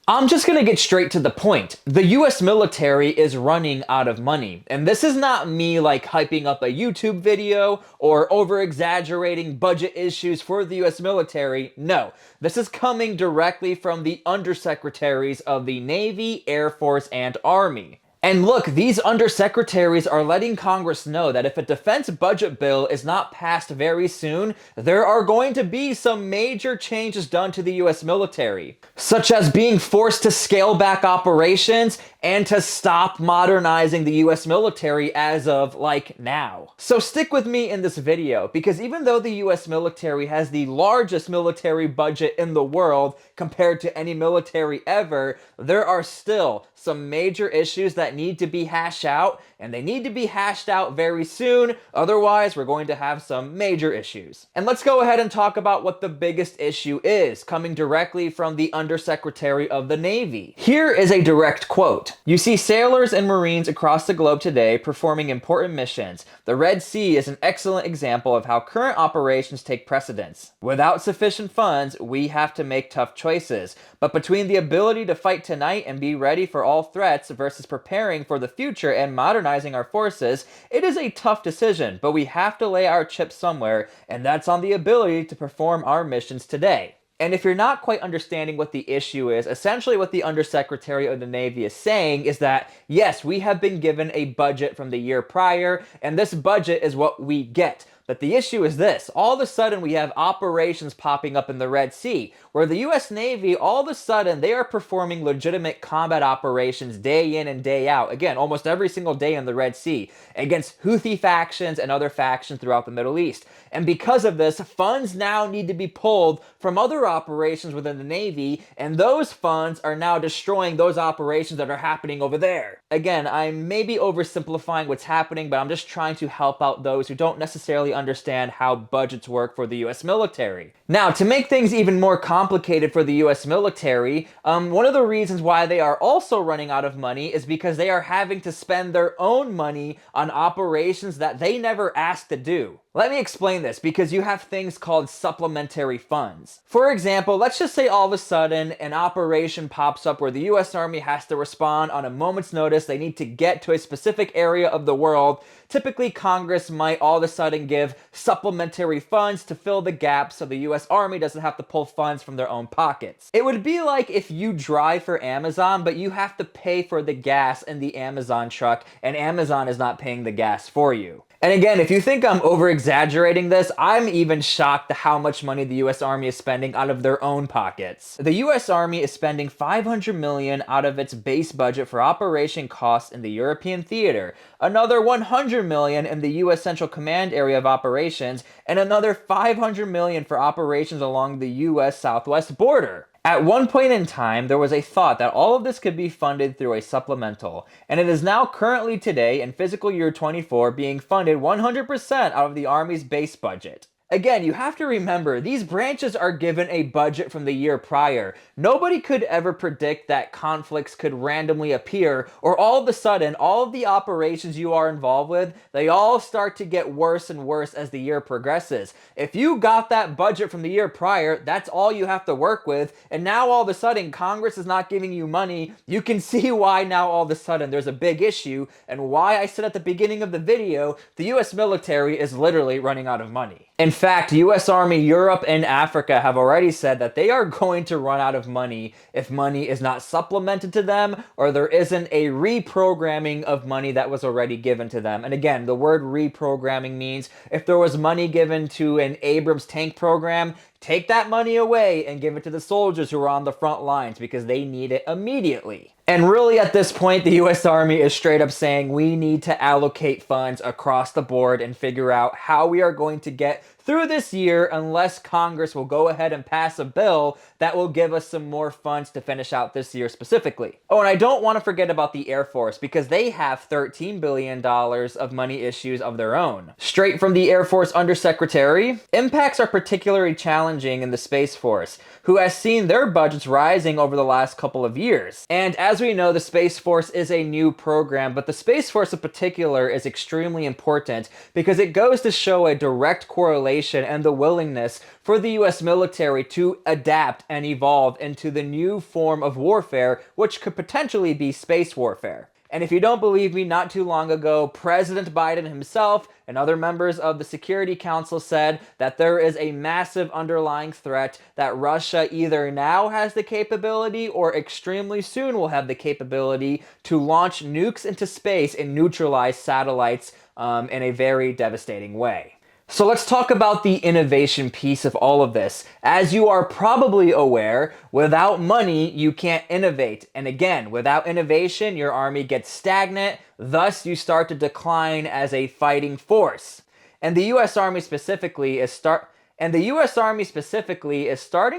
I'm just gonna get straight to the point. The US military is running out of money. And this is not me like hyping up a YouTube video or over exaggerating budget issues for the US military. No, this is coming directly from the undersecretaries of the Navy, Air Force, and Army. And look, these undersecretaries are letting Congress know that if a defense budget bill is not passed very soon, there are going to be some major changes done to the US military, such as being forced to scale back operations and to stop modernizing the US military as of, like, now. So stick with me in this video, because even though the US military has the largest military budget in the world compared to any military ever, there are still some major issues that need to be hashed out, and they need to be hashed out very soon, otherwise we're going to have some major issues. And let's go ahead and talk about what the biggest issue is, coming directly from the Undersecretary of the Navy. Here is a direct quote. "You see sailors and Marines across the globe today performing important missions. The Red Sea is an excellent example of how current operations take precedence. Without sufficient funds, we have to make tough choices. But between the ability to fight tonight and be ready for all threats versus preparing for the future and modernizing our forces, it is a tough decision, but we have to lay our chips somewhere, and that's on the ability to perform our missions today." And if you're not quite understanding what the issue is, essentially what the Undersecretary of the Navy is saying is that, yes, we have been given a budget from the year prior, and this budget is what we get. But the issue is this: all of a sudden we have operations popping up in the Red Sea, where the US Navy, all of a sudden, they are performing legitimate combat operations day in and day out, again, almost every single day in the Red Sea, against Houthi factions and other factions throughout the Middle East. And because of this, funds now need to be pulled from other operations within the Navy, and those funds are now destroying those operations that are happening over there. Again, I may be oversimplifying what's happening, but I'm just trying to help out those who don't necessarily understand how budgets work for the US military. Now, to make things even more complicated for the US military, one of the reasons why they are also running out of money is because they are having to spend their own money on operations that they never asked to do. Let me explain this, because you have things called supplementary funds. For example, let's just say all of a sudden an operation pops up where the US Army has to respond on a moment's notice. They need to get to a specific area of the world. Typically, Congress might all of a sudden give supplementary funds to fill the gaps so the US Army doesn't have to pull funds from their own pockets. It would be like if you drive for Amazon, but you have to pay for the gas in the Amazon truck, and Amazon is not paying the gas for you. And again, if you think I'm over-exaggerating this, I'm even shocked at how much money the US Army is spending out of their own pockets. The US Army is spending $500 million out of its base budget for operation costs in the European theater, another $100 million in the US Central Command area of operations, and another $500 million for operations along the US southwest border. At one point in time, there was a thought that all of this could be funded through a supplemental, and it is now currently today in fiscal year 24 being funded 100% out of the Army's base budget. Again, you have to remember, these branches are given a budget from the year prior. Nobody could ever predict that conflicts could randomly appear, or all of a sudden, all of the operations you are involved with, they all start to get worse and worse as the year progresses. If you got that budget from the year prior, that's all you have to work with, and now all of a sudden, Congress is not giving you money. You can see why now all of a sudden there's a big issue, and why I said at the beginning of the video, the US military is literally running out of money. In fact, US Army Europe and Africa have already said that they are going to run out of money if money is not supplemented to them, or there isn't a reprogramming of money that was already given to them. And again, the word reprogramming means if there was money given to an Abrams tank program, take that money away and give it to the soldiers who are on the front lines, because they need it immediately. And really at this point, the US Army is straight up saying we need to allocate funds across the board and figure out how we are going to get through this year, unless Congress will go ahead and pass a bill that will give us some more funds to finish out this year specifically. Oh, and I don't want to forget about the Air Force, because they have $13 billion of money issues of their own. Straight from the Air Force Undersecretary, impacts are particularly challenging challenging in the Space Force, who has seen their budgets rising over the last couple of years. And as we know, the Space Force is a new program, but the Space Force in particular is extremely important because it goes to show a direct correlation and the willingness for the US military to adapt and evolve into the new form of warfare, which could potentially be space warfare. And if you don't believe me, not too long ago, President Biden himself and other members of the Security Council said that there is a massive underlying threat that Russia either now has the capability or extremely soon will have the capability to launch nukes into space and neutralize satellites in a very devastating way. So let's talk about the innovation piece of all of this. As you are probably aware, without money, you can't innovate. And again, without innovation, your army gets stagnant, thus you start to decline as a fighting force. And the US Army specifically is starting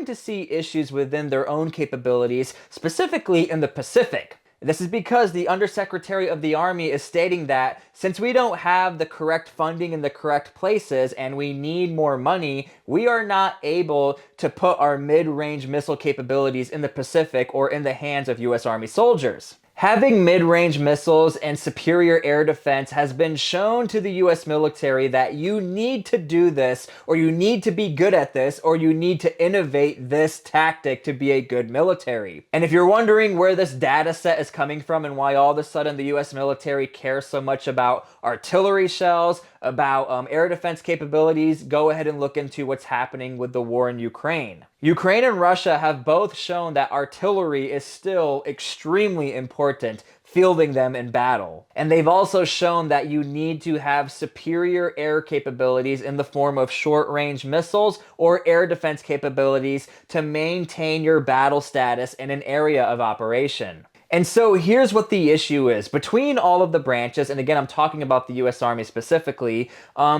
to see issues within their own capabilities, specifically in the Pacific. This is because the Undersecretary of the Army is stating that since we don't have the correct funding in the correct places and we need more money, we are not able to put our mid-range missile capabilities in the Pacific or in the hands of US Army soldiers. Having mid-range missiles and superior air defense has been shown to the US military that you need to do this, or you need to be good at this, or you need to innovate this tactic to be a good military. And if you're wondering where this data set is coming from and why all of a sudden the US military cares so much about artillery shells, about air defense capabilities, go ahead and look into what's happening with the war in Ukraine. Ukraine and Russia have both shown that artillery is still extremely important, fielding them in battle. And they've also shown that you need to have superior air capabilities in the form of short-range missiles or air defense capabilities to maintain your battle status in an area of operation. And so here's what the issue is. Between all of the branches, and again, I'm talking about the US Army specifically,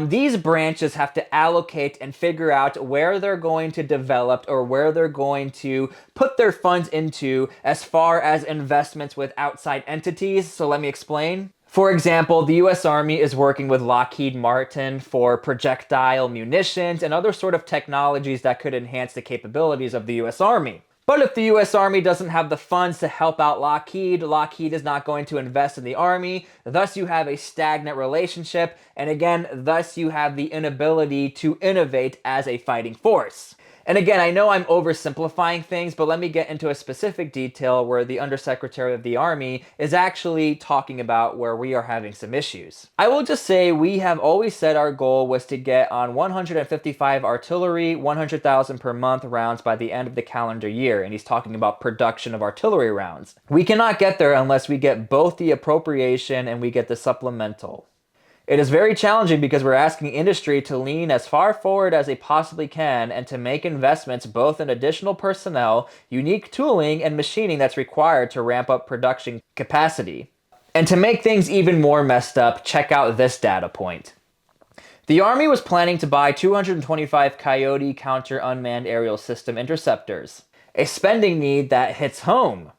these branches have to allocate and figure out where they're going to develop or where they're going to put their funds into as far as investments with outside entities. So let me explain. For example, the US Army is working with Lockheed Martin for projectile munitions and other sort of technologies that could enhance the capabilities of the US Army. But if the US Army doesn't have the funds to help out Lockheed, Lockheed is not going to invest in the Army, thus you have a stagnant relationship, and again, thus you have the inability to innovate as a fighting force. And again, I know I'm oversimplifying things, but let me get into a specific detail where the Undersecretary of the Army is actually talking about where we are having some issues. I will just say we have always said our goal was to get on 155 artillery, 100,000 per month rounds by the end of the calendar year, and he's talking about production of artillery rounds. We cannot get there unless we get both the appropriation and we get the supplemental. It is very challenging because we're asking industry to lean as far forward as they possibly can and to make investments both in additional personnel, unique tooling, and machining that's required to ramp up production capacity. And to make things even more messed up, check out this data point. The Army was planning to buy 225 Coyote counter-unmanned aerial system interceptors, a spending need that hits home,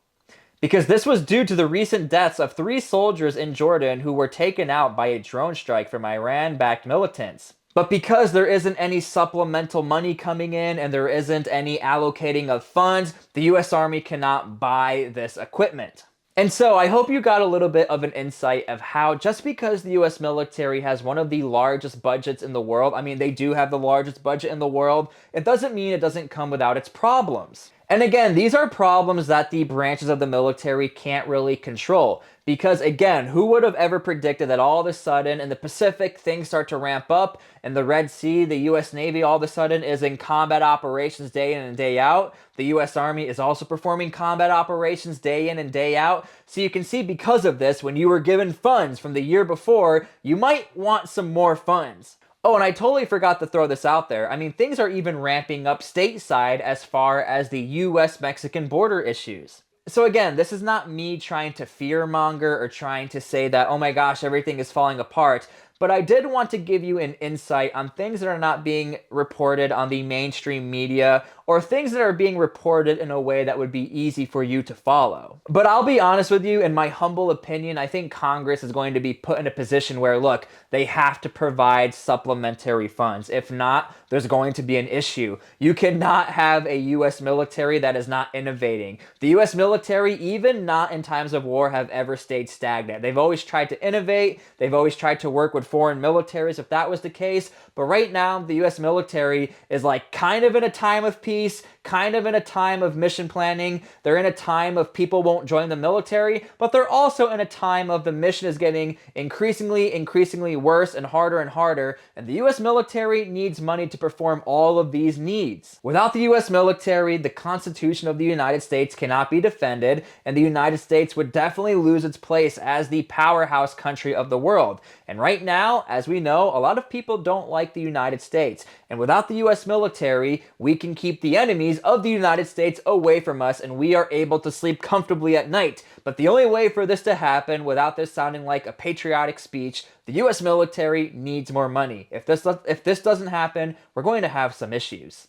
because this was due to the recent deaths of 3 soldiers in Jordan who were taken out by a drone strike from Iran-backed militants. But because there isn't any supplemental money coming in and there isn't any allocating of funds, the US Army cannot buy this equipment. And so I hope you got a little bit of an insight of how just because the US military has one of the largest budgets in the world, I mean, they do have the largest budget in the world, it doesn't mean it doesn't come without its problems. And again, these are problems that the branches of the military can't really control. Because again, who would have ever predicted that all of a sudden in the Pacific, things start to ramp up, and the Red Sea, the US Navy all of a sudden is in combat operations day in and day out. The US Army is also performing combat operations day in and day out. So you can see because of this, when you were given funds from the year before, you might want some more funds. Oh, and I totally forgot to throw this out there. I mean, things are even ramping up stateside as far as the US-Mexican border issues. So again, this is not me trying to fearmonger or trying to say that, oh my gosh, everything is falling apart. but I did want to give you an insight on things that are not being reported on the mainstream media or things that are being reported in a way that would be easy for you to follow. But I'll be honest with you, in my humble opinion, I think Congress is going to be put in a position where, look, they have to provide supplementary funds. If not, there's going to be an issue. You cannot have a U.S. military that is not innovating. The U.S. military, even not in times of war, have ever stayed stagnant. They've always tried to innovate. They've always tried to work with foreign militaries if that was the case. But right now, the U.S. military is like kind of in a time of peace, kind of in a time of mission planning. They're in a time of people won't join the military, but they're also in a time of the mission is getting increasingly worse and harder, and the US military needs money to perform all of these needs. Without the US military, the Constitution of the United States cannot be defended, and the United States would definitely lose its place as the powerhouse country of the world. And right now, as we know, a lot of people don't like the United States, and without the US military, we can keep the enemies of the United States away from us, and we are able to sleep comfortably at night. But the only way for this to happen, without this sounding like a patriotic speech, the US military needs more money. If this doesn't happen, we're going to have some issues.